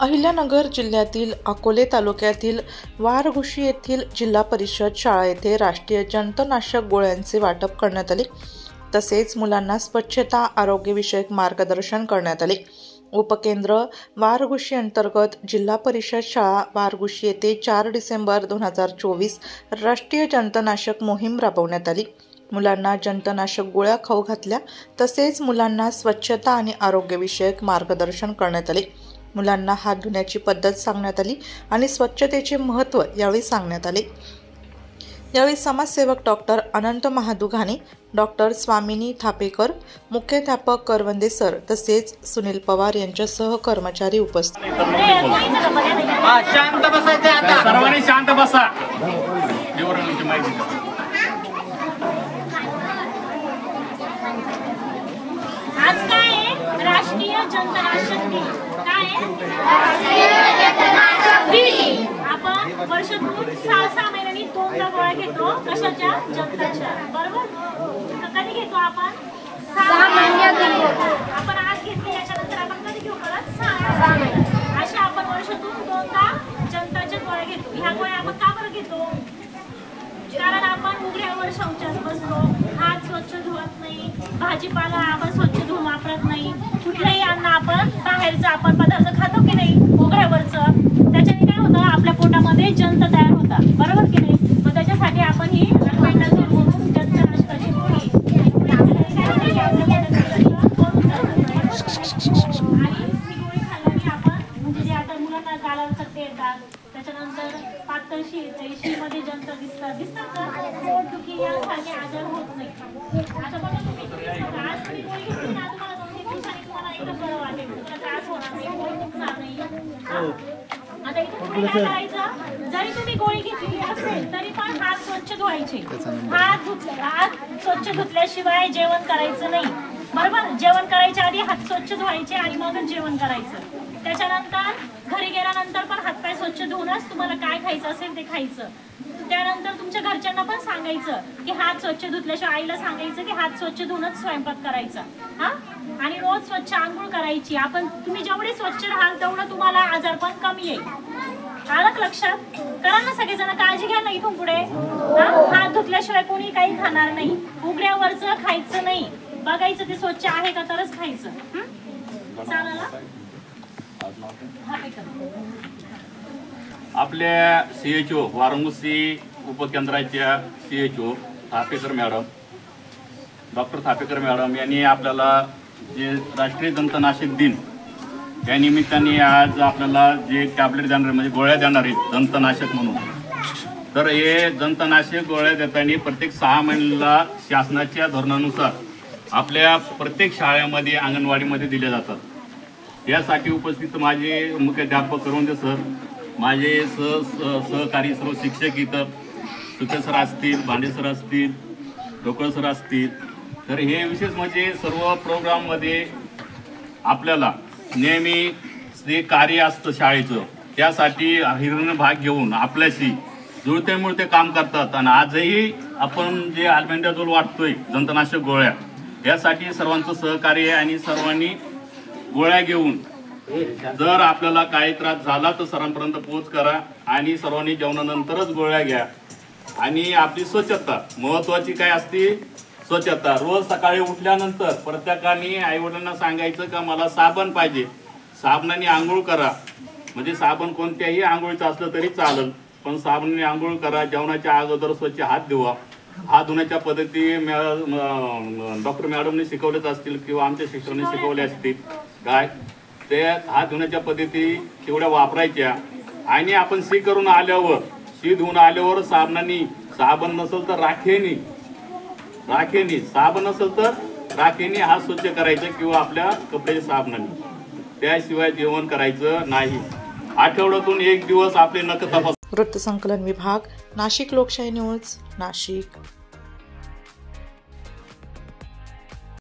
अहिल्यानगर जिल्ह्यातील अकोले तालुक्यातील वारघुशी येथील जिल्हा परिषद शाळा येथे राष्ट्रीय जंतनाशक गोळ्यांचे वाटप करण्यात आले। तसेच मुलांना स्वच्छता आरोग्यविषयक मार्गदर्शन करण्यात आले। उपकेंद्र वारघुशी अंतर्गत जिल्हा परिषद शाळा वारघुशी येथे 4 डिसेंबर 2024 राष्ट्रीय जंतनाशक मोहीम राबवण्यात आली। मुलांना जंतनाशक गोळ्या खाऊ घातल्या। तसेच मुलांना स्वच्छता आणि आरोग्यविषयक मार्गदर्शन करण्यात आले। मुलांना हात धुण्याची पद्धत सांगण्यात आली आणि स्वच्छतेचे महत्त्व यावेळी सांगण्यात आले। यावेळी समाजसेवक डॉक्टर अनंत महादुघाने, डॉक्टर स्वामिनी थापेकर, मुख्याध्यापक करवंदे सर तसेच सुनील पवार यांच्यासह कर्मचारी उपस्थित। शांत बसायचे आता, सर्वांनी शांत बसा। आज काय आहे? राष्ट्रीय जंतनाशक दिन। काय आहे? आपण वर्षातून 6 महिन्यांनी 2दा गोळ्या घेतो। कशाच्या? जंताच्या। बरोबर? कधी घेतो आपण? 6 महिन्यात घेतो। आपण आज घेतली, याच्यानंतर आपण कधी घेऊ? परत 6 महिन्यात। अशा आपण वर्षातून 2दा जंताच्या गोळ्या घेतो। ह्या गोळ्या आपण का बरं घेतो? कारण आपण उघड्यावर शौचास बसतो, हात स्वच्छ धुवत नाही, भाजीपाला आपण स्वच्छ धुवून वापरत नाही, कुठलंही अन्न आपण बाहेरचं आपण पदार्थ खातो की नाही उघड्यावरचं, त्याच्याने काय होतं? आपल्या पोटामध्ये जंत तयार होतात। बरोबर की नाही? मग त्याच्यासाठी आपण ही अल्बेंडाझोल म्हणून जंतनाशकाची गोळी आणि ही गोळी खाल्ल्याने आपण म्हणजे जे आता मुलांना गालावर चट्टे येतात, त्याच्यानंतर पातळशी मध्ये जंत दिसतात का? पोटदुखी यासारखे आजार होत नाही। आता बघा तुम्ही आज तुम्ही गोळी घेतली ना, तुम्हाला 2-3 दिवसांनी तुम्हाला एकदम बरं वाटेल, तुमचा त्रास होणार नाही, गोळी दुखणार नाही। आता इथे तुम्ही काय करायचं? जरी तुम्ही गोळी घेतलेली असेल तरी पण हात स्वच्छ धुवायचे। हात स्वच्छ धुतल्याशिवाय जेवण करायचं नाही। बरोबर? जेवण करायच्या आधी हात स्वच्छ धुवायचे आणि मगच जेवण करायचं। त्याच्यानंतर घरी गेल्यानंतर पण हातपाय स्वच्छ धुवूनच तुम्हाला काय खायचं असेल ते खायचं। त्यानंतर तुमच्या घरच्यांना पण सांगायचं की हात स्वच्छ धुतल्याशिवाय, आईला सांगायचं की हात स्वच्छ धुवूनच स्वयंपाक करायचा। आणि रोज स्वच्छ आंघोळ करायची। आपण तुम्ही जेवढे स्वच्छ राहाल तेवढं तुम्हाला आजार पण कमी येईल। आलं लक्षात? करा ना सगळेजण, काळजी घ्या ना इथून पुढे। हात धुतल्याशिवाय कोणी काही खाणार नाही, उघड्यावरचं खायचं नाही, बघायचं ते स्वच्छ आहे का तरच खायचं। चालेल ना? आपल्या CHO वारंगुशी उपकेंद्राच्या CHO Thapekar madam, doctor Thapekar madam यांनी आपल्याला जे राष्ट्रीय जंतनाशक दिन या निमित्ताने आज आपल्याला जे टॅबलेट देणार, म्हणजे गोळ्या देणार आहेत जंतनाशक म्हणून। तर हे जंतनाशक गोळ्या देताना प्रत्येक 6 महिन्याला शासनाच्या धोरणानुसार आपल्या प्रत्येक शाळेमध्ये अंगणवाडीमध्ये दिल्या जातात। यासाठी उपस्थित माझे मुख्याध्यापक करवंदे सर, माझे सहकारी सर्व शिक्षक इथं सुते सर असतील, भांडे सर असतील, ढोकळ सर असतील। तर हे विशेष म्हणजे सर्व प्रोग्राममध्ये आपल्याला नेहमी जे कार्य असतं शाळेचं, त्यासाठी हिरीनं भाग घेऊन आपल्याशी जुळते मुळते काम करतात। आणि आजही आपण जे अल्बेंडाझोल वाटतोय जंतनाशक गोळ्या, यासाठी सर्वांचं सहकार्य आहे। आणि सर्वांनी गोळ्या घेऊन जर आपल्याला काही त्रास झाला तर सरांपर्यंत पोहोच करा आणि सर्वांनी जेवणानंतरच गोळ्या घ्या। आणि आपली स्वच्छता महत्वाची काय असते? स्वच्छता। रोज सकाळी उठल्यानंतर प्रत्येकाने आईवडिलांना सांगायचं का मला साबण पाहिजे, साबणाने आंघोळ करा। म्हणजे साबण कोणत्याही आंघोळीचं असलं तरी चालेल, पण साबणाने आंघोळ करा। जेवणाच्या अगोदर स्वच्छ हात धुवा। हात धुण्याच्या पद्धती डॉक्टर मॅडमने शिकवल्याच असतील किंवा आमच्या शिक्षकांनी शिकवल्या असतील काय, ते हात धुण्याच्या पद्धती तेवढ्या वापरायच्या। आणि आपण शी करून आल्यावर, शी धुवून आल्यावर साबणाने, साबण नसेल तर राखेने, साबण नसेल तर राखेने हात स्वच्छ करायचं किंवा आपल्या कपड्याच्या साबणाने। त्याशिवाय जेवण करायचं नाही। आठवड्यातून 1 दिवस आपले नख तपास। वृत्तसंकलन विभाग, नाशिक लोकशाही न्यूज, नाशिक।